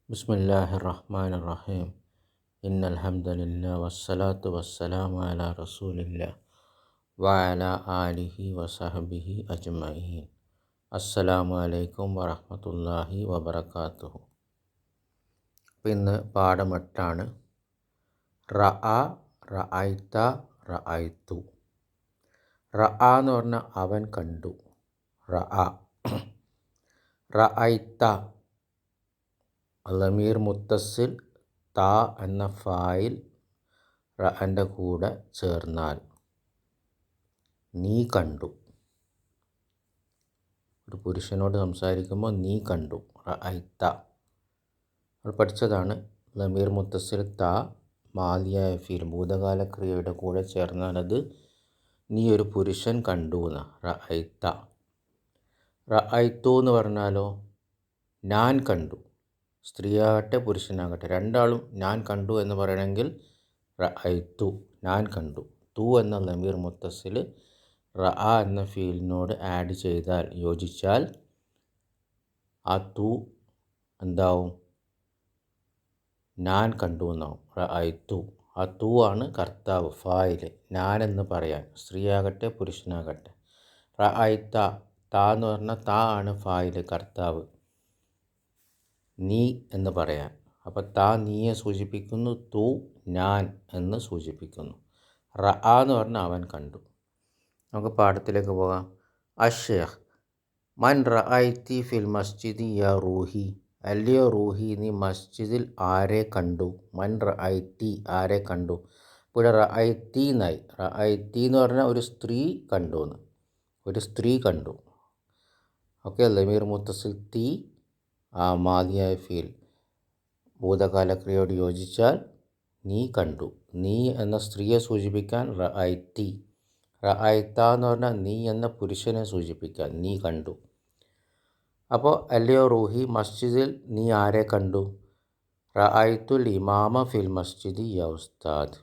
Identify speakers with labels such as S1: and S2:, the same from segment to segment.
S1: ബിസ്മില്ലാഹിർ റഹ്മാനിർ റഹീം. ഇന്നൽ ഹംദലില്ലാഹി വസ്സലാത്തു വസ്സലാമു അലാ റസൂലില്ലാഹി വഅലാ ആലിഹി വസഹ്ബിഹി അജ്മഈൻ. അസ്സലാമു അലൈക്കും വറഹ്മത്തുള്ളാഹി വബറകാതുഹു. ഇന്ന് പാഠം 8 റഅ, റഅയ്ത, റഅയ്തു. റഅ എന്ന് പറഞ്ഞാൽ അവൻ കണ്ടു. റഅ. റഅയ്ത ലമീർ മുത്തസിൽ താ എന്ന ഫായിൽ റഅൻ്റെ കൂടെ ചേർന്നാൽ നീ കണ്ടു. ഒരു പുരുഷനോട് സംസാരിക്കുമ്പോൾ നീ കണ്ടു. റഅയ്ത നമ്മൾ പഠിച്ചതാണ്. ലമീർ മുത്തസിൽ താ മാദിയായ ഫീൽ ഭൂതകാല ക്രിയയുടെ കൂടെ ചേർന്നാൽ അത് നീ ഒരു പുരുഷൻ കണ്ടു എന്ന റഅയ്ത. റഅയ്തു എന്ന് പറഞ്ഞാലോ ഞാൻ കണ്ടു. സ്ത്രീയാകട്ടെ പുരുഷനാകട്ടെ രണ്ടാളും ഞാൻ കണ്ടു എന്ന് പറയണമെങ്കിൽ റഅയ്തു ഞാൻ കണ്ടു. തു എന്ന ലമീർ മുത്തസിൽ റഅ എന്ന ഫീലിനോട് ആഡ് ചെയ്താൽ യോജിച്ചാൽ ആ തു എന്താവും? ഞാൻ കണ്ടു എന്നാവും. റഅയ്തു. ആ തു ആണ് കർത്താവ്, ഫായിൽ, ഞാൻ എന്ന് പറയാൻ, സ്ത്രീയാകട്ടെ പുരുഷനാകട്ടെ. റഅയ്ത താ എന്ന് പറഞ്ഞാൽ താ ആണ് ഫായിൽ, കർത്താവ്, നീ എന്ന് പറയാൻ. അപ്പോൾ താ നീയെ സൂചിപ്പിക്കുന്നു, തു ഞാൻ എന്ന് സൂചിപ്പിക്കുന്നു. റഅ എന്ന് പറഞ്ഞാൽ അവൻ കണ്ടു. നമുക്ക് പാഠത്തിലേക്ക് പോകാം. അശ്ശേഖ് മൻ റഅയ്തി ഫിൽ മസ്ജിദി യാ റൂഹി. അല്ലയോ റൂഹി, നീ മസ്ജിദിൽ ആരെ കണ്ടു? മൻ റഅയ്തി ആരെ കണ്ടു. ഇവിടെ റഅയ്തി എന്നായി. റഅയ്തി എന്ന് പറഞ്ഞാൽ ഒരു സ്ത്രീ കണ്ടു എന്ന്. ഒരു സ്ത്രീ കണ്ടു. ഓക്കെ. ലമീർ മുത്തസിൽ തീ മാദിയായ ഫീൽ ഭൂതകാല ക്രിയയോട് യോജിച്ചാൽ നീ കണ്ടു. നീ എന്ന സ്ത്രീയെ സൂചിപ്പിക്കാൻ റഅയ്തി. റഅയ്ത എന്ന് പറഞ്ഞാൽ നീ എന്ന പുരുഷനെ സൂചിപ്പിക്കാൻ നീ കണ്ടു. അപ്പോൾ അല്ലയോ റൂഹി, മസ്ജിദിൽ നീ ആരെ കണ്ടു? റഅയ്തുൽ ഇമാമ ഫിൽ മസ്ജിദി യാ ഉസ്താദ്.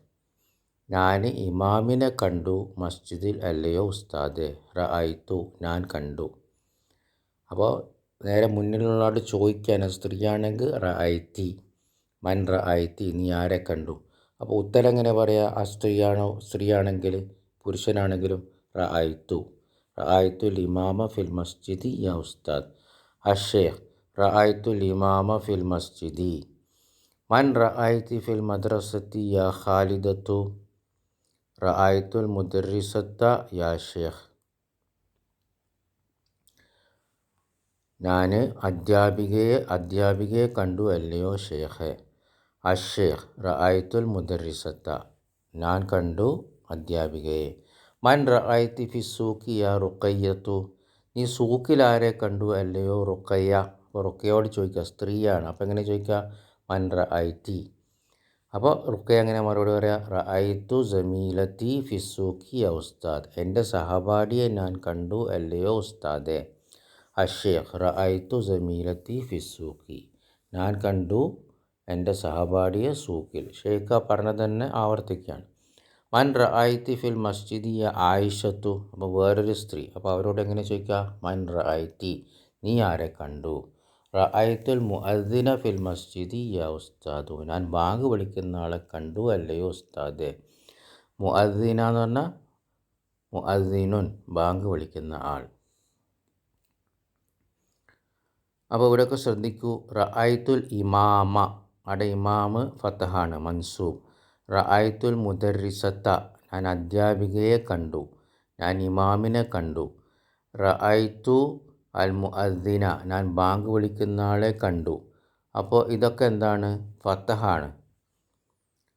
S1: ഞാൻ ഇമാമിനെ കണ്ടു മസ്ജിദിൽ അല്ലയോ ഉസ്താദെ. റഅയ്തു ഞാൻ കണ്ടു. അപ്പോൾ നേരെ മുന്നിലുള്ളവരോട് ചോദിക്കാൻ, സ്ത്രീയാണെങ്കിൽ റഅയ്തി. മൻ റഅയ്തി നീ ആരെ കണ്ടു. അപ്പോൾ ഉത്തരം എങ്ങനെ പറയുക? ആ സ്ത്രീയാണെങ്കിൽ പുരുഷനാണെങ്കിലും റഅയ്തു. റഅയ്തുൽ ഇമാമ ഫിൽ മസ്ജിദി യാ ഉസ്താദ്. അശ്ശേഖ് റഅയ്തുൽ ഇമാമ ഫിൽ മസ്ജിദി. മൻ റഅയ്തി ഫിൽ മദ്രസത്തി യാ ഖാലിദത്തു. റഅയ്തുൽ മുദർരിസത്ത യാ ഷേഖ്. ഞാൻ അധ്യാപികയെ കണ്ടു അല്ലയോ ഷേഖെ. അശ്ശേഖ് റഅയ്തുൽ മുദർരിസത്ത ഞാൻ കണ്ടു അധ്യാപികയെ. മൻ റഅയ്തി ഫി സൂഖി യാ റുഖയ്യത്തു. നീ സൂക്കിൽ ആരെ കണ്ടു അല്ലയോ റുഖയ്യ. അപ്പോൾ റുഖയോട് ചോദിക്കുക, സ്ത്രീയാണ്. അപ്പോൾ എങ്ങനെ ചോദിക്കുക? മൻ റഅയ്തി. അപ്പോൾ റുഖയ്യ എങ്ങനെ മറുപടി പറയാം? റഅയ്തു ജമീലത്തി ഫി സൂഖി യാ ഉസ്താദ്. എൻ്റെ സഹപാഠിയെ ഞാൻ കണ്ടു അല്ലയോ ഉസ്താദെ. അശ്ശേഖ് റഅയ്തു ജമീലത്തി ഫി സൂഖി. ഞാൻ കണ്ടു എൻ്റെ സഹപാഠിയെ സൂക്കിൽ. ഷെയ്ഖ് പറഞ്ഞത് തന്നെ ആവർത്തിക്കുകയാണ്. മൻ റഅയ്തി ഫിൽ മസ്ജിദി യാ ആയിഷത്തു. അപ്പോൾ വേറൊരു സ്ത്രീ. അപ്പോൾ അവരോട് എങ്ങനെ ചോദിക്കുക? മൻ റഅയ്തി നീ ആരെ കണ്ടു. റഅയ്തുൽ മുഅദ്ദിന ഫിൽ മസ്ജിദി യാ ഉസ്താദു. ഞാൻ ബാങ്ക് വിളിക്കുന്ന ആളെ കണ്ടു അല്ലയോ ഉസ്താദെ. മുഅദ്ദിന എന്ന് പറഞ്ഞാൽ മുഅദ്ദിനുൻ ബാങ്ക് വിളിക്കുന്ന ആൾ. അപ്പോൾ ഇവിടെയൊക്കെ ശ്രദ്ധിക്കൂ. റഅയ്തുൽ ഇമാമ, അവിടെ ഇമാമ് ഫതഹാണ്, മൻസൂബ്. റഅയ്തുൽ മുദർരിസത്ത ഞാൻ അധ്യാപികയെ കണ്ടു, ഞാൻ ഇമാമിനെ കണ്ടു. റഅയ്തു അൽ മുഅദ്ദിന ഞാൻ ബാങ്ക് വിളിക്കുന്ന ആളെ കണ്ടു. അപ്പോൾ ഇതൊക്കെ എന്താണ്? ഫതഹാണ്.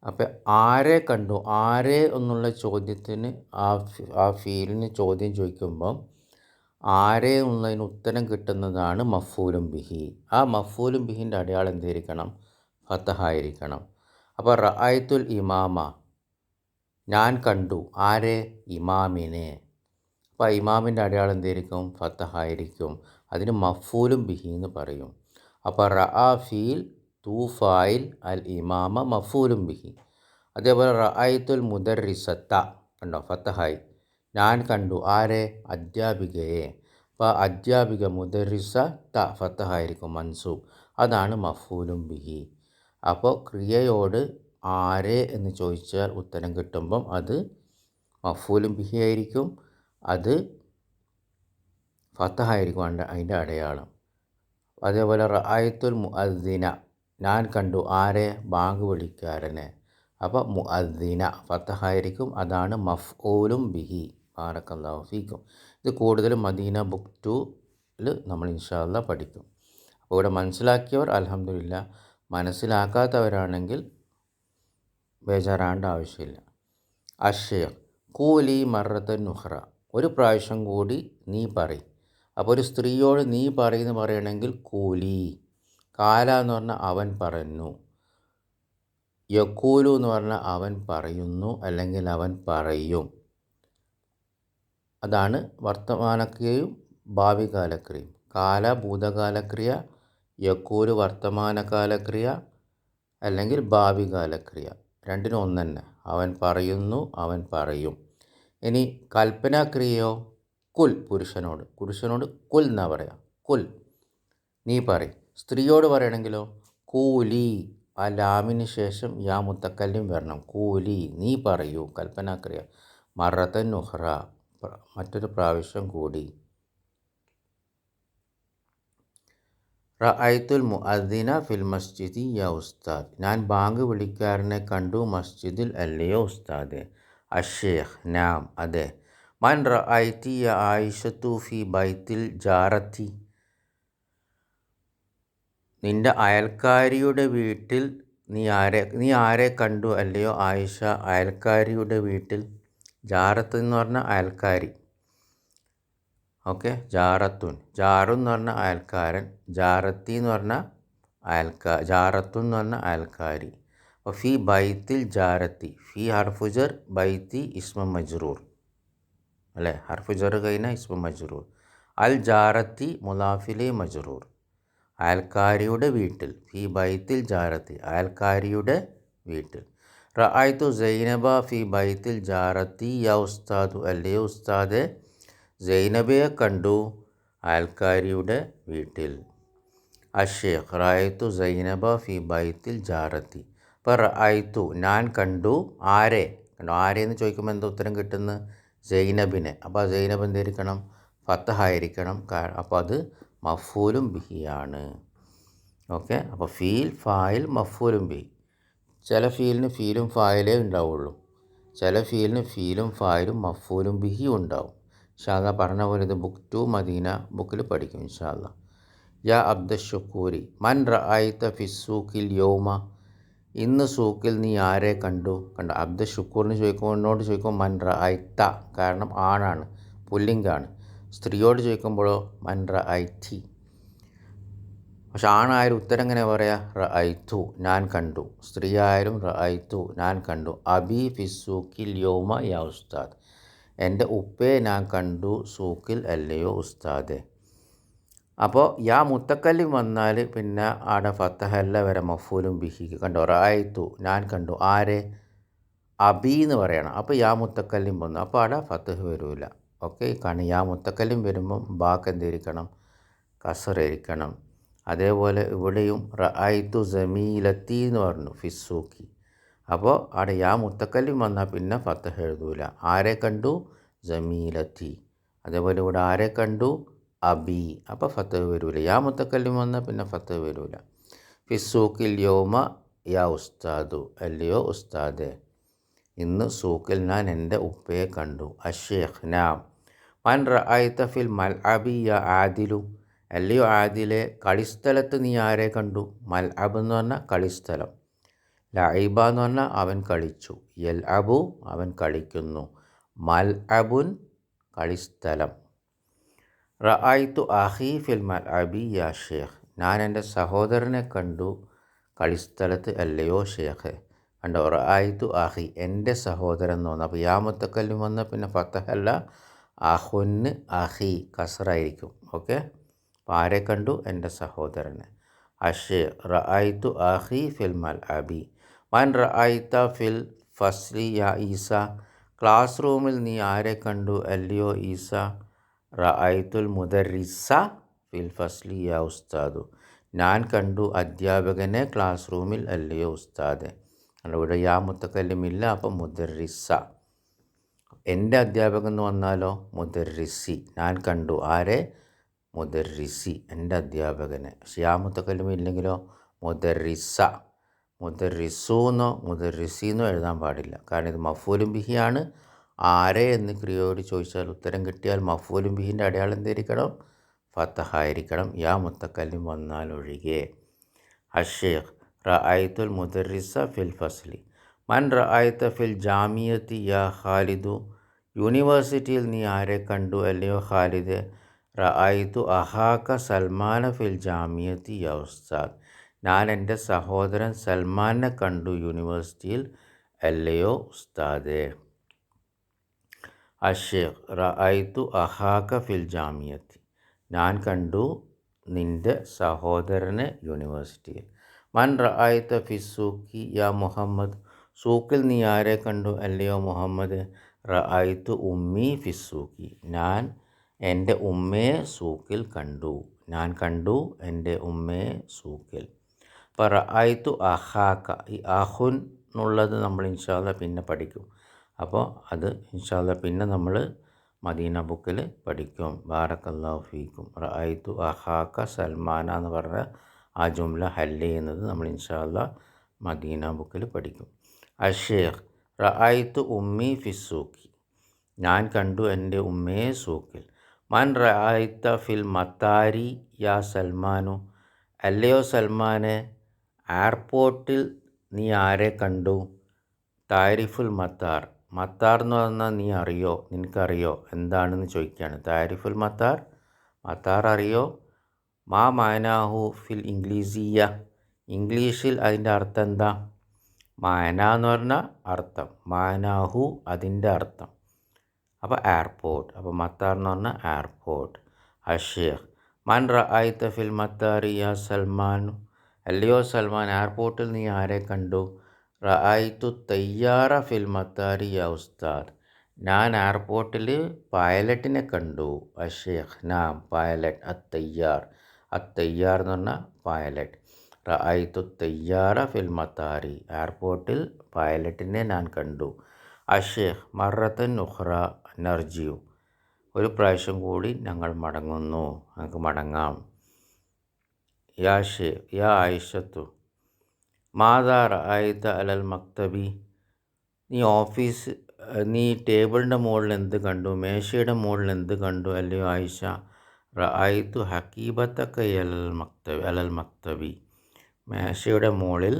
S1: അപ്പോൾ ആരെ കണ്ടു, ആരെ എന്നുള്ള ചോദ്യത്തിന് ആ ഫീലിന് ചോദ്യം ചോദിക്കുമ്പം ആരെ എന്നുള്ളതിന് ഉത്തരം കിട്ടുന്നതാണ് മഫ്ഊലും ബിഹി. ആ മഫ്ഊലും ബിഹിൻ്റെ അടയാളം എന്തായിരിക്കണം? ഫതഹായിരിക്കണം. അപ്പോൾ റഅയ്തുൽ ഇമാമ ഞാൻ കണ്ടു ആരെ? ഇമാമിനെ. അപ്പോൾ ഇമാമിൻ്റെ അടയാളം എന്തായിരിക്കും? ഫതഹായിരിക്കും. അതിന് മഫ്ഊലും ബിഹി എന്ന് പറയും. അപ്പോൾ റഅ ഫീൽ, തു ഫായിൽ, അൽ ഇമാമ മഫ്ഊലും ബിഹി. അതേപോലെ റഅയ്തുൽ മുദർരിസത്ത കണ്ടോ, ഫതഹായി. ഞാൻ കണ്ടു ആരെ? അധ്യാപികയെ. അപ്പോൾ അധ്യാപിക മുദർരിസ ത ഫതഹായിരിക്കും, മൻസൂബ്. അതാണ് മഫൂലും ബിഹി. അപ്പോൾ ക്രിയയോട് ആരെ എന്ന് ചോദിച്ചാൽ ഉത്തരം കിട്ടുമ്പം അത് മഫൂലും ബിഹി ആയിരിക്കും. അത് ഫതഹായിരിക്കും അതിൻ്റെ അടയാളം. അതേപോലെ റഅയ്തുൽ മുഅദ്ദിന, ഞാൻ കണ്ടു ആരെ, ബാങ്ക് വിളിക്കാരനെ. അപ്പോൾ മുഅദ്ദിന ഫതഹായിരിക്കും, അതാണ് മഫ്ഊലും ബിഹി. ബാറക്കല്ലാഹു ഫീക്കും. ഇത് കൂടുതലും മദീന ബുക്ക് 2-ൽ നമ്മൾ ഇൻഷാ അല്ലാഹ് പഠിക്കും. അപ്പോൾ ഇവിടെ മനസ്സിലാക്കിയവർ അൽഹംദുലില്ലാ, മനസ്സിലാക്കാത്തവരാണെങ്കിൽ ബേജാറാകേണ്ട ആവശ്യമില്ല. അശ്ശേഖ് കൂലി മറത്തൻ നുഹ്റ, ഒരു പ്രാവശ്യം കൂടി നീ പറയും. അപ്പോൾ ഒരു സ്ത്രീയോട് നീ പറയുന്നു പറയണമെങ്കിൽ കൂലി. കാല എന്ന് പറഞ്ഞാൽ അവൻ പറഞ്ഞു, യക്കൂലു എന്ന് പറഞ്ഞാൽ അവൻ പറയുന്നു അല്ലെങ്കിൽ അവൻ പറയും. അതാണ് വർത്തമാനക്രിയയും ഭാവി കാലക്രിയയും. കാല ഭൂതകാലക്രിയ, യക്കൂലു വർത്തമാനകാലക്രിയ അല്ലെങ്കിൽ ഭാവി കാലക്രിയ, രണ്ടിനും ഒന്ന് തന്നെ. അവൻ പറയുന്നു, അവൻ പറയും. ഇനി കൽപ്പനാക്രിയയോ, കുൽ, പുരുഷനോട് കുൽ എന്നാ പറയാം, കുൽ നീ പറയും. സ്ത്രീയോട് പറയണമെങ്കിലോ കൂലി, ആ ലാമിന് ശേഷം യാ മുത്തക്കല്ലിം വരണം. കൂലി നീ പറയൂ, കൽപ്പനാക്രിയ. മറത്തൻ നുഹ്റ, മറ്റൊരു പ്രാവശ്യം കൂടി. റഅയ്തുൽ മുഅദ്ദിന ഫിൽ മസ്ജിദി യാ ഉസ്താദ്, ഞാൻ ബാങ്ക് വിളിക്കാരനെ കണ്ടു മസ്ജിദിൽ അല്ലയോ ഉസ്താദെ. അശ്ശേഖ് നാം, അതെ. മൻ റഅയ്തി യാ ആയിഷത്തു ഫി ബൈത്തിൽ ജാറത്തി, നിൻ്റെ അയൽക്കാരിയുടെ വീട്ടിൽ നീ ആരെ കണ്ടു അല്ലയോ ആയിഷ, അയൽക്കാരിയുടെ വീട്ടിൽ. ജാറത്ത് എന്ന് പറഞ്ഞാൽ അയൽക്കാരി. ഓക്കെ, ജാറത്തുൻ, ജാറുൻ എന്ന് പറഞ്ഞാൽ അയൽക്കാരൻ, ജാറത്തി എന്ന് പറഞ്ഞാൽ ജാറത്തുൻ എന്ന് പറഞ്ഞാൽ അയൽക്കാരി. അപ്പോൾ ഫി ബൈത്തിൽ ജാറത്തി, ഫി ഹർഫുജർ, ബൈത്തി ഇസ്മ മജ്റൂർ അല്ലേ, ഹർഫുജർ കഴിഞ്ഞാൽ ഇസ്മ മജ്റൂർ. അൽ ജാറത്തി മുലാഫിലെ മജ്റൂർ, അയൽക്കാരിയുടെ വീട്ടിൽ. ഫി ബൈത്തിൽ ജാറത്തി, അയൽക്കാരിയുടെ വീട്ടിൽ. റഅയ്തു സൈനബ ഫി ബൈത്തിൽ ജാറത്തി യാ ഉസ്താദു, അല്ലയോ ഉസ്താദെ, സൈനബയെ കണ്ടു അയൽക്കാരിയുടെ വീട്ടിൽ. അശ്ശേഖ് റഅയ്തു സൈനബ ഫി ബൈത്തിൽ ജാറത്തി. അപ്പോൾ റഅയ്തു ഞാൻ കണ്ടു, ആരെ കണ്ടു, ആരെയെന്ന് ചോദിക്കുമ്പോൾ എന്താ ഉത്തരം കിട്ടുന്നത്, സൈനബിനെ. അപ്പോൾ ആ സൈനബ് എന്തായിരിക്കണം, ഫതഹായിരിക്കണം. അപ്പോൾ അത് മഫൂലും ബിഹിയാണ്. ഓക്കെ, അപ്പോൾ ഫീൽ, ഫായിൽ, മഫൂലും ബിഹി. ചില ഫീലിന് ഫീലും ഫായിലേ ഉണ്ടാവുള്ളൂ, ചില ഫീലിന് ഫീലും ഫായിലും മഫൂലും ബിഹി ഉണ്ടാവും. ഇൻഷാ അല്ലാഹ് പറഞ്ഞ പോലെ ഇത് ബുക്ക് 2 മദീന ബുക്കിൽ പഠിക്കും ഇൻഷാ അല്ലാഹ്. യാ അബ്ദുശുക്കൂരി മൻ റഅയ്ത ഫിസ്സൂക്കിൽ യൗമ, ഇന്ന് സൂക്കിൽ നീ ആരെ കണ്ടു. കണ്ട, അബ്ദുശുക്കൂറിന് ചോദിക്കുമ്പോൾ എന്നോട് ചോദിക്കുമ്പോൾ മൻ റഅയ്ത, കാരണം ആണാണ്, പുല്ലിംഗാണ്. സ്ത്രീയോട് ചോദിക്കുമ്പോഴോ മൻ റഅയ്തി. പക്ഷെ ആണായാലും ഉത്തരം എങ്ങനെ പറയാ, റഅയ്തു ഞാൻ കണ്ടു. സ്ത്രീ ആയാലും റഅയ്തു ഞാൻ കണ്ടു. അബി ഫിസ്സൂക്കിൽ യൗമ യാ ഉസ്താദ്, എൻ്റെ ഉപ്പയെ ഞാൻ കണ്ടു സൂക്കിൽ അല്ലയോ ഉസ്താദെ. അപ്പോൾ യാ മുത്തക്കല്ലിം വന്നാൽ പിന്നെ ആടെ ഫത്തഹല്ല വരെ മഫൂലും ബിഹിക്ക്. കണ്ടോ, റഅയ്തു ഞാൻ കണ്ടു, ആരെ, അബി എന്ന് പറയണം. അപ്പോൾ യാ മുത്തക്കല്ലിം വന്നു, അപ്പോൾ ആടെ ഫത്തഹ് വരില്ല. ഓക്കെ, കാരണം യാ മുത്തക്കല്ലിം വരുമ്പം ബാക്ക് എന്തായിരിക്കണം, കസറായിരിക്കണം. അതേപോലെ ഇവിടെയും റഅയ്തു ജമീലത്തി എന്ന് പറഞ്ഞു ഫിസ്സൂക്കി. അപ്പോൾ അവിടെ യാ മുത്തക്കല്ലിം വന്നാൽ പിന്നെ ഫത്തഹ് എഴുതൂല. ആരെ കണ്ടു, ജമീലത്തി. അതേപോലെ ഇവിടെ ആരെ കണ്ടു, അബി. അപ്പോൾ ഫത്തഹ് വരൂല. യാ മുത്തക്കല്ലിം വന്നാൽ പിന്നെ ഫത്തഹ് വരൂല. ഫിസ്സൂക്കിൽ യൗമ യാ ഉസ്താദു, അല്ലയോ ഉസ്താദെ, ഇന്ന് സൂക്കിൽ ഞാൻ എൻ്റെ ഉപ്പയെ കണ്ടു. അശ്ശേഖ് നാം. മൻ റഅയ്ത ഫിൽ മൽഅബി യാ ആദിലു, അല്ലയോ ആദിലെ, കളിസ്ഥലത്ത് നീ ആരെ കണ്ടു. മൽഅബ് എന്ന് പറഞ്ഞാൽ കളിസ്ഥലം, ലൈബ എന്ന് പറഞ്ഞാൽ അവൻ കളിച്ചു, യൽ അബു അവൻ കളിക്കുന്നു, മൽഅബുൻ കളിസ്ഥലം. റഅയ്തു അഖി ഫിൽ മൽഅബി യാ ഷേഖ്, ഞാൻ എൻ്റെ സഹോദരനെ കണ്ടു കളിസ്ഥലത്ത് അല്ലയോ ഷേഖ്. കണ്ടോ, റഅയ്തു അഖി എൻ്റെ സഹോദരൻ എന്ന് പറഞ്ഞു. അപ്പോൾ യാ മുത്തക്കല്ലിം വന്നാൽ പിന്നെ ഫത്തഹല്ല, അഹുന് അഖി കസറായിരിക്കും. ഓക്കെ, അപ്പോൾ ആരെ കണ്ടു, എൻ്റെ സഹോദരനെ. അഷേ റഅയ്തു അഖി ഫിൽ മൽഅബി. മൻ റഅയ്ത ഫിൽ ഫസ്ലി യാ ഈസ, ക്ലാസ് റൂമിൽ നീ ആരെ കണ്ടു അല്ലയോ ഈസ. റഅയ്തുൽ മുദർരിസ ഫിൽ ഫസ്ലി യാ ഉസ്താദു, ഞാൻ കണ്ടു അധ്യാപകനെ ക്ലാസ് റൂമിൽ അല്ലയോ ഉസ്താദെ. ഇവിടെ യാ മുത്തക്കല്ലിമില്ല. അപ്പം മുദർരിസ. എൻ്റെ അധ്യാപകൻ എന്ന് വന്നാലോ മുദർരിസി. ഞാൻ കണ്ടു ആരെ? മുദർരിസി, എൻ്റെ അധ്യാപകനെ. പക്ഷെ യാ മുത്തക്കല്ലിമില്ലെങ്കിലോ മുദർരിസ. മുദർരിസൂന്നോ മുദർരിസീന്നോ എഴുതാൻ പാടില്ല. കാരണം ഇത് മഫൂലും ബിഹിയാണ്. ആരെ എന്ന് ക്രിയയോട് ചോദിച്ചാൽ ഉത്തരം കിട്ടിയാൽ മഫൂലും ബിഹിൻ്റെ അടയാളം എന്തായിരിക്കണം? ഫത്തഹായിരിക്കണം, യാ മുത്തക്കല്ലിം വന്നാൽ ഒഴികെ. അഷേഖ് റഅയ്തുൽ മുദർരിസ ഫിൽ ഫസ്ലി. മൻ റഅയ്ത ഫിൽ ജാമിയത്തി യാ ഖാലിദു. യൂണിവേഴ്സിറ്റിയിൽ നീ ആരെ കണ്ടു അല്ലയോ ഖാലിദ്? റഅയ്തു അഹാക സൽമാന ഫിൽ ജാമിയത്തി യാ ഉസ്താദ്. ഞാൻ എൻ്റെ സഹോദരൻ സൽമാനെ കണ്ടു യൂണിവേഴ്സിറ്റിയിൽ അല്ലയോ ഉസ്താദെ. അഷേഖ് റഅയ്തു അഹാക ഫിൽ ജാമിയത്തി. ഞാൻ കണ്ടു നിൻ്റെ സഹോദരനെ യൂണിവേഴ്സിറ്റിയിൽ. മൻ റഅയ്ത ഫി സൂക്കി യാ മുഹമ്മദ്. സൂക്കിൽ നീ ആരെ കണ്ടു അല്ലയോ മുഹമ്മദ്? റഅയ്തു ഉമ്മി ഫി സൂക്കി. ഞാൻ എൻ്റെ ഉമ്മയെ സൂക്കിൽ കണ്ടു. ഞാൻ കണ്ടു എൻ്റെ ഉമ്മയെ സൂക്കിൽ. അപ്പോൾ റഅയ്തു അഹാക, ഈ അഹുൻ എന്നുള്ളത് നമ്മൾ ഇൻഷാ അല്ലാഹ് പിന്നെ പഠിക്കും. അപ്പോൾ അത് ഇൻഷാ അല്ലാഹ് പിന്നെ നമ്മൾ മദീന ബുക്കിൽ പഠിക്കും. ബാറക്കല്ലാഹു ഫീക്കും. റഅയ്തു അഹാക സൽമാന എന്ന് പറഞ്ഞ ആ ജുംല ഹല്ല് ചെയ്യുന്നത് നമ്മൾ ഇൻഷാ അല്ലാഹ് മദീന ബുക്കിൽ പഠിക്കും. അഷേഖ് റഅയ്തു ഉമ്മി ഫിസ്സൂക്കി. ഞാൻ കണ്ടു എൻ്റെ ഉമ്മയെ സൂക്കിൽ. മൻ റഅയ്ത ഫിൽ മത്താരി യാ സൽമാനു. അല്ലയോ സൽമാനെ, എയർപോർട്ടിൽ നീ ആരെ കണ്ടു? താരിഫുൽ മത്താർ. മത്താർ എന്ന് പറഞ്ഞാൽ നീ അറിയോ, നിനക്കറിയോ എന്താണെന്ന് ചോദിക്കുകയാണ്. താരിഫുൽ മത്താർ, മത്താർ അറിയോ? മാ മാനാഹു ഫിൽ ഇംഗ്ലീസിയ. ഇംഗ്ലീഷിൽ അതിൻ്റെ അർത്ഥം എന്താ? മാന എന്ന് പറഞ്ഞാൽ അർത്ഥം, മാനാഹു അതിൻ്റെ അർത്ഥം. അപ്പോൾ എയർപോർട്ട്. അപ്പോൾ മത്താർ എന്ന് പറഞ്ഞാൽ എയർപോർട്ട്. അഷേഖ് മൻ റഅയ്ത ഫിൽ മത്താരി യാ സൽമാൻ. അല്ലയോ സൽമാൻ, എയർപോർട്ടിൽ നീ ആരെ കണ്ടു? റഅയ്തു തയ്യാറ ഫിൽ മത്താരി യാ ഉസ്താദ്. ഞാൻ എയർപോർട്ടിൽ പൈലറ്റിനെ കണ്ടു. അഷേഖ് നാം പൈലറ്റ്. അത്തയ്യാർ, അത്തയ്യാർ എന്ന് പറഞ്ഞാൽ പൈലറ്റ്. റഅയ്തു തയ്യാറ ഫിൽ മത്താരി. എയർപോർട്ടിൽ പൈലറ്റിനെ ഞാൻ കണ്ടു. അഷേഖ് മറത്തൻ ഉഖ്റ നർജിയു. ഒരു പ്രാവശ്യം കൂടി ഞങ്ങൾ മടങ്ങുന്നു, ഞങ്ങൾക്ക് മടങ്ങാം. യാ യാ ആയിഷത്തു മാതാ റഅയ്ത അലൽ മക്തബി. നീ ടേബിളിൻ്റെ മുകളിൽ എന്ത് കണ്ടു? മേശയുടെ മുകളിൽ എന്ത് കണ്ടു അല്ലയോ ആയിഷ? റഅയ്തു ഹക്കീബത്തക്ക അലൽ മക്തബി. മേശയുടെ മുകളിൽ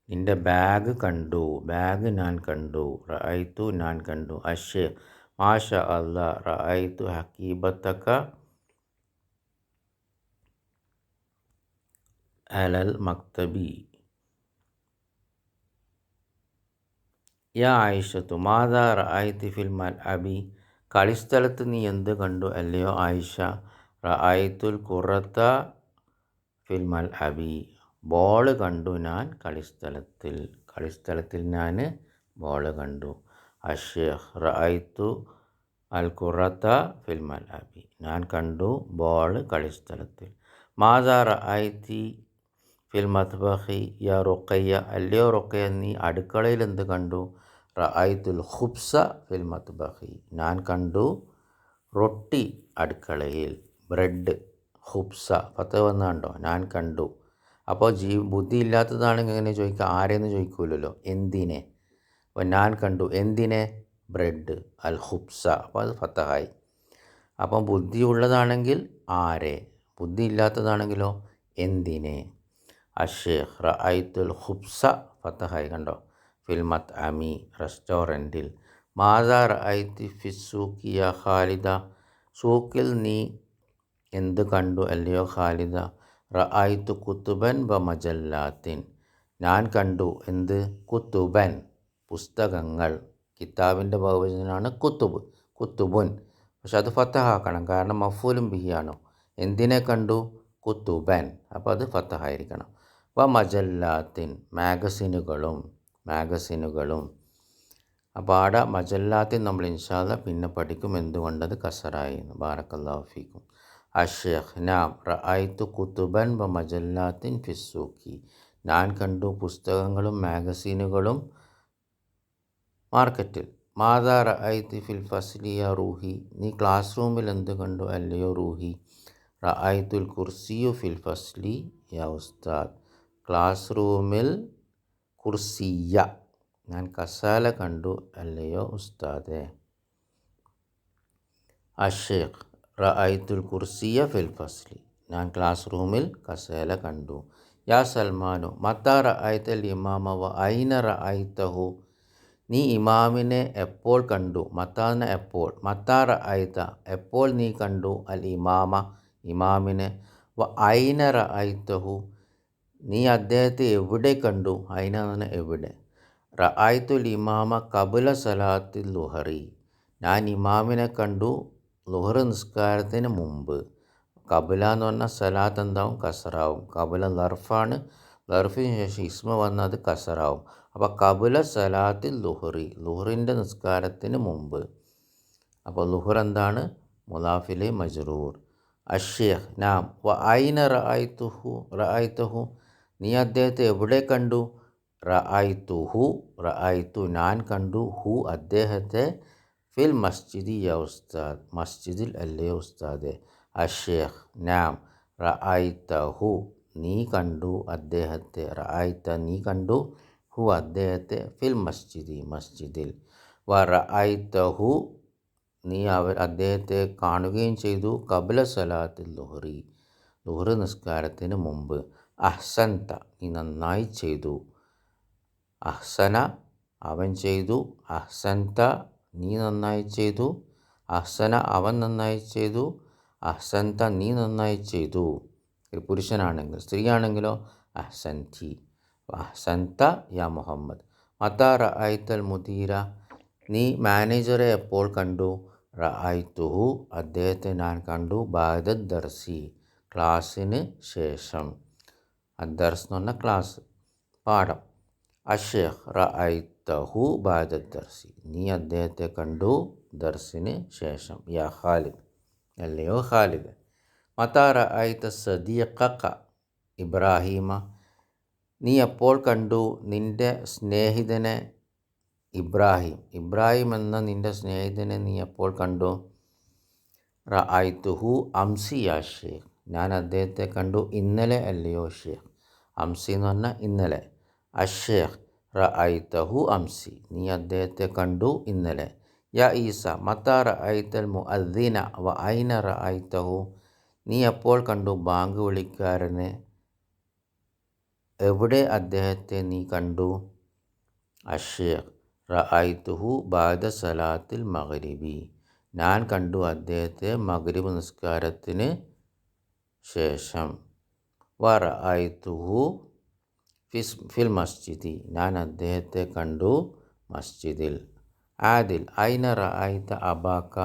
S1: നിൻ്റെ ബാഗ് കണ്ടു. ബാഗ് ഞാൻ കണ്ടു. റഅയ്തു ഞാൻ കണ്ടു. അഷേ മാഷ അല്ലാ റഅയ്തു ഹക്കീബത്തക്ക അലൽ മക്തബി. യാ ആയിഷത്തു മാതാ റഅയ്തി ഫിൽ മൽഅബി. കളിസ്ഥലത്ത് നീ എന്ത് കണ്ടു അല്ലയോ ആയിഷ? റഅയ്തുൽ ഖുറത്ത ഫിൽ മൽഅബി. ബോൾ കണ്ടു ഞാൻ കളിസ്ഥലത്തിൽ. കളിസ്ഥലത്തിൽ ഞാൻ ബോൾ കണ്ടു. അഷേഖ് റഅയ്തു അൽ ഖുറത്ത ഫിൽ മൽഅബി. ഞാൻ കണ്ടു ബോൾ കളിസ്ഥലത്തിൽ. മാതാ റഅയ്തി ഫിൽ മത്ബഖി യാ റുഖയ്യ. അല്ലയോ റുഖയ്യ, നീ അടുക്കളയിൽ എന്ത് കണ്ടു? റഅയ്തുൽ ഖുബ്സ ഫിൽ മത്ബഖി. ഞാൻ കണ്ടു റൊട്ടി അടുക്കളയിൽ, ബ്രെഡ്. ഖുബ്സ പത്ത് വന്നുണ്ടോ? ഞാൻ കണ്ടു. അപ്പോൾ ബുദ്ധി ഇല്ലാത്തതാണെങ്കിൽ എങ്ങനെ ചോദിക്കുക? ആരെന്ന് ചോദിക്കൂലല്ലോ, എന്തിനെ. അപ്പോൾ ഞാൻ കണ്ടു എന്തിനെ? ബ്രെഡ്, അൽ ഖുബ്സ. അപ്പോൾ അത് ഫത്തഹായി. അപ്പം ബുദ്ധി ഉള്ളതാണെങ്കിൽ ആരെ, ബുദ്ധി ഇല്ലാത്തതാണെങ്കിലോ എന്തിനെ. അഷേഖ് റഅയ്തുൽ ഖുബ്സ ഫത്തഹായി, കണ്ടോ? ഫിൽ മത്അമി റെസ്റ്റോറൻറ്റിൽ. മാതാ റഅയ്തി ഫിസ്സൂക്കി യാ ഖാലിദ. സൂക്കിൽ നീ എന്ത് കണ്ടു അല്ലയോ ഖാലിദ? റഅയ്തു കുത്തുബൻ വ മജല്ലാത്തിൻ. ഞാൻ കണ്ടു എന്ത്? കുത്തുബൻ, പുസ്തകങ്ങൾ. കിതാബിൻ്റെ ബഹുവചനമാണ് കുത്തുബ്, കുത്തുബുൻ. പക്ഷെ അത് ഫത്തഹാക്കണം, കാരണം മഫൂലും ബിഹിയാണോ. എന്തിനെ കണ്ടു? കുത്തുബൻ. അപ്പോൾ അത് ഫത്തഹായിരിക്കണം. വ മജല്ലാത്തിൻ, മാഗസിനുകളും, മാഗസിനുകളും. അപ്പോൾ ആടെ മജല്ലാത്തിൻ നമ്മൾ ഇൻഷാ അല്ലാഹ് പിന്നെ പഠിക്കും എന്തുകൊണ്ടത് കസറായി. ബാറക്കല്ലാഹു ഫീക്കും. അഷേഖ് നാം റഅയ്തു കുതുബൻ വ മജല്ലാത്തിൻ ഫിസ്സൂക്കി ഞാൻ കണ്ടു പുസ്തകങ്ങളും മാഗസീനുകളും മാർക്കറ്റിൽ. മാതാ റഅയ്തി ഫിൽ ഫസ്ലി യാ റൂഹി നീ ക്ലാസ് റൂമിൽ എന്ത് കണ്ടു അല്ലയോ റൂഹി. റഅയ്തുൽ കുർസിയു ഫിൽ ഫസ്ലി യാ ഉസ്താദ് ക്ലാസ് റൂമിൽ കുർസിയ ഞാൻ കസാല കണ്ടു അല്ലയോ ഉസ്താദെ. അഷേഖ് റഅയ്തുൽ കുർസിയ ഫിൽ ഫസ്ലി ഞാൻ ക്ലാസ് റൂമിൽ കസേല കണ്ടു. യാ സൽമാനു മത്താ റഅയ്തൽ ഇമാമ വ ഐന റഅയ്തഹു നീ ഇമാമിനെ എപ്പോൾ കണ്ടു. മത്താന എപ്പോൾ, മത്താ റഅയ്ത എപ്പോൾ നീ കണ്ടു, അൽ ഇമാമ ഇമാമിനെ, വ ഐന റഅയ്തഹു നീ അദ്ദേഹത്തെ എവിടെ കണ്ടു. ഐന എന്ന എവിടെ. റഅയ്തുൽ ഇമാമ ഖബ്ല സലാത്തിൽ ലുഹറി ഞാൻ ഇമാമിനെ കണ്ടു ലുഹർ നിസ്കാരത്തിന് മുമ്പ്. ഖബ്ല എന്ന് പറഞ്ഞാൽ സലാത്ത് എന്താവും, കസറാവും. ഖബ്ല ലർഫാണ്, ലർഫിന് ശേഷം ഇസ്മ വന്നത് കസറാവും. അപ്പോൾ ഖബ്ല സലാത്തിൽ ലുഹറി ലുഹറിൻ്റെ നിസ്കാരത്തിന് മുമ്പ്. അപ്പോൾ ലുഹർ എന്താണ്, മുലാഫിലെ മജ്റൂർ. അഷേഖ് നാം വ ഐന റഅയ്തുഹു നീ അദ്ദേഹത്തെ എവിടെ കണ്ടു. റഅയ്തു ഞാൻ കണ്ടു, ഹു അദ്ദേഹത്തെ, ഫിൽ മസ്ജിദി യാ ഉസ്താദ് മസ്ജിദിൽ അല്ലയോ ഉസ്താദെ. അഷേഖ് നാം റഅയ്തഹു നീ കണ്ടു അദ്ദേഹത്തെ, റഅയ്ത നീ കണ്ടു, ഹു അദ്ദേഹത്തെ, ഫിൽ മസ്ജിദി മസ്ജിദിൽ, വ റഅയ്തഹു നീ അദ്ദേഹത്തെ കാണുകയും ചെയ്തു, ഖബ്ല സലാത്തിൽ ലുഹറി ലുഹർ നിസ്കാരത്തിന് മുമ്പ്. അഹ്സൻത നീ നന്നായി ചെയ്തു. അഹ്സന അവൻ ചെയ്തു, അഹ്സൻത നീ നന്നായി ചെയ്തു, അഹ്സന അവൻ നന്നായി ചെയ്തു, അഹ്സൻത നീ നന്നായി ചെയ്തു. ഒരു പുരുഷനാണെങ്കിൽ. സ്ത്രീയാണെങ്കിലോ അഹ്സൻതി, അഹ്സൻത യാ മുഹമ്മദ്. മത്താ റഅയ്തൽ മുദീര നീ മാനേജറെ എപ്പോൾ കണ്ടു. റഅയ്തുഹു അദ്ദേഹത്തെ ഞാൻ കണ്ടു, ബഅദദ് ദർസി ക്ലാസ്സിന് ശേഷം. അദ്ദർസ് എന്ന് പറഞ്ഞാൽ ക്ലാസ്, പാഠം. അഷേഖ് റഅയ്തഹു ബഅദദ് ദർസി നീ അദ്ദേഹത്തെ കണ്ടു ദർസിന് ശേഷം. യാ ഖാലിദ് അല്ലയോ ഖാലിദ്. മത്താ റഅയ്ത സദീഖക ഇബ്രാഹീമ നീ എപ്പോൾ കണ്ടു നിൻ്റെ സ്നേഹിതനെ ഇബ്രാഹിം. ഇബ്രാഹിം എന്ന നിൻ്റെ സ്നേഹിതനെ നീ എപ്പോൾ കണ്ടു. റഅയ്തുഹു അംസി യാ ഷേഖ് ഞാൻ അദ്ദേഹത്തെ കണ്ടു ഇന്നലെ അല്ലയോ ഷേഖ്. അംസി എന്ന് പറഞ്ഞാൽ ഇന്നലെ. അഷേഖ് റഅയ്തഹു അംസി നീ അദ്ദേഹത്തെ കണ്ടു ഇന്നലെ. യാ ഈസ മത്താ റഅയ്തൽ മുഅദ്ദിന വ ഐന റഅയ്തഹു നീ എപ്പോൾ കണ്ടു ബാങ്ക് വിളിക്കാരനെ, എവിടെ അദ്ദേഹത്തെ നീ കണ്ടു. അഷേഖ് റഅയ്തുഹു ബഅദ സലാത്തിൽ മഗ്രിബി ഞാൻ കണ്ടു അദ്ദേഹത്തെ മഗ്രിബ് നിസ്കാരത്തിന് ശേഷം. വ റഅയ്തുഹു ഫിൽ മസ്ജിദി ഞാൻ അദ്ദേഹത്തെ കണ്ടു മസ്ജിദിൽ. ആദിൽ ഐന റഅയ്ത അബാക്ക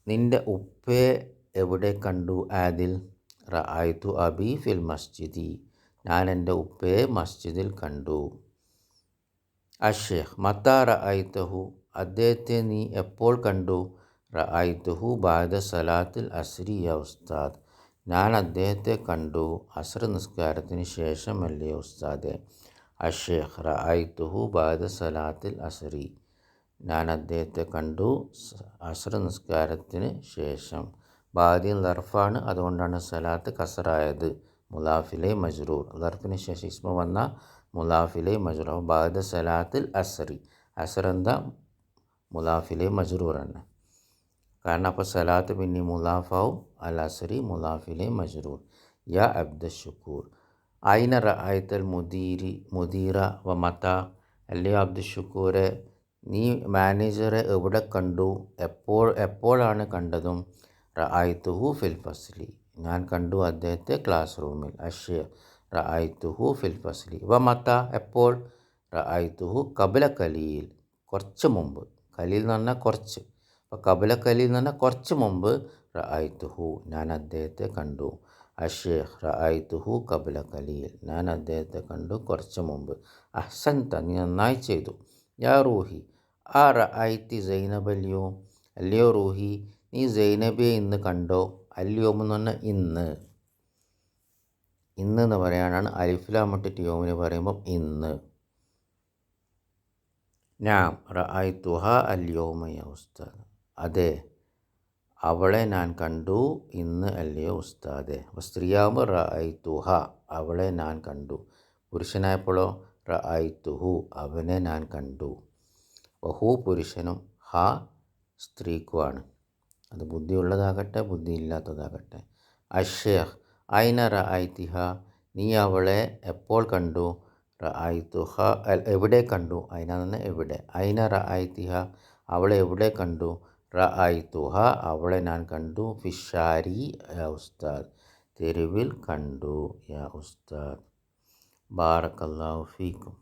S1: നിൻ്റെ ഉപ്പയെ എവിടെ കണ്ടു. ആദിൽ റഅയ്തു അബി ഫിൽ മസ്ജിദി ഞാൻ എൻ്റെ ഉപ്പയെ മസ്ജിദിൽ കണ്ടു. അഷേഖ് മത്താ റഅയ്തഹു അദ്ദേഹത്തെ നീ എപ്പോൾ കണ്ടു. റഅയ്തുഹു ബഅദ സലാത്തിൽ അസ്രി യാ ഉസ്താദ് ഞാൻ അദ്ദേഹത്തെ കണ്ടു അസ്ർ നിസ്കാരത്തിന് ശേഷം അല്ലയോ ഉസ്താദെ. അഷേഖ് റഅയ്തുഹു ബഅദ സലാത്തിൽ അസ്രി ഞാൻ അദ്ദേഹത്തെ കണ്ടു അസ്ർ നിസ്കാരത്തിന് ശേഷം. ബാദിൻ ലർഫാണ്, അതുകൊണ്ടാണ് സലാത്ത് കസറായത്. മുലാഫിലെ മജ്റൂർ ലർഫിന് ശേഷം ഇസ്മ വന്ന മുലാഫിലെ മജ്റൂർ. ബഅദ സലാത്തിൽ അസ്രി അസ്ർ എന്താ മുലാഫിലെ മജ്റൂർ തന്നെ. കാരണം അപ്പോൾ സലാത്ത് പിന്നെ മുലാഫാവും, അൽ അസ്രി മുലാഫിലെ മജ്റൂർ. യാ അബ്ദുഷുക്കൂർ ഐന റഅയ്തൽ മുദീറ വ മത്താ അല്ലയോ അബ്ദുഷുക്കൂറെ നീ മാനേജറെ എവിടെ കണ്ടു, എപ്പോഴാണ് കണ്ടതും. റഅയ്തുഹു ഫിൽ ഫസ്ലി ഞാൻ കണ്ടു അദ്ദേഹത്തെ ക്ലാസ് റൂമിൽ. അഷേഖ് റഅയ്തുഹു ഫിൽ ഫസ്ലി വ മത്താ എപ്പോൾ. റഅയ്തുഹു ഖബ്ല ഖലീൽ കുറച്ച് മുമ്പ്. ഖലീൽ എന്ന് പറഞ്ഞാൽ കുറച്ച്. അപ്പോൾ ഖബ്ല ഖലീൽ എന്ന് പറഞ്ഞാൽ കുറച്ച് മുമ്പ്. റഅയ്തുഹു ഞാൻ അദ്ദേഹത്തെ കണ്ടു. അഷേഖ് റഅയ്തുഹു ഖബ്ല ഖലീൽ ഞാൻ അദ്ദേഹത്തെ കണ്ടു കുറച്ച് മുമ്പ്. അഹ്സൻത നീ നന്നായി ചെയ്തു. യാ റൂഹി ആ റഅയ്തി സൈനബ് അല്ലയോ റൂഹി നീ സൈനബിയെ ഇന്ന് കണ്ടോ? അല്യോം എന്ന് പറഞ്ഞാൽ ഇന്ന്. ഇന്ന് എന്ന് പറയാനാണ് അലിഫ്ലാമിട്ടിട്ട് യോമിന് പറയുമ്പം ഇന്ന്. നാം റഅയ്തുഹ അല്യോമ യാ ഉസ്താദ്. അതെ, അവളെ ഞാൻ കണ്ടു ഇന്ന് അല്ലയോ ഉസ്താദെ. അപ്പോൾ സ്ത്രീയാകുമ്പോൾ റഅയ്തുഹ, അവളെ ഞാൻ കണ്ടു. പുരുഷനായപ്പോഴോ റഅയ്തുഹു, അവനെ ഞാൻ കണ്ടു. ഹു പുരുഷനും ഹ സ്ത്രീക്കുമാണ്. അത് ബുദ്ധിയുള്ളതാകട്ടെ ബുദ്ധിയില്ലാത്തതാകട്ടെ. അഷേഖ് ഐന റഅയ്തിഹ, നീ അവളെ എപ്പോൾ കണ്ടു? റഅയ്തുഹ, എവിടെ കണ്ടു? ഐന എന്ന് എവിടെ. ഐന റഅയ്തിഹ, അവളെ എവിടെ കണ്ടു? റഅയ്തുഹ, അവളെ ഞാൻ കണ്ടു. ഫിഷാരി യാ ഉസ്താദ്, തെരുവിൽ കണ്ടു യാ ഉസ്താദ്. ബാറക്കല്ലാഹു ഫീക്കും.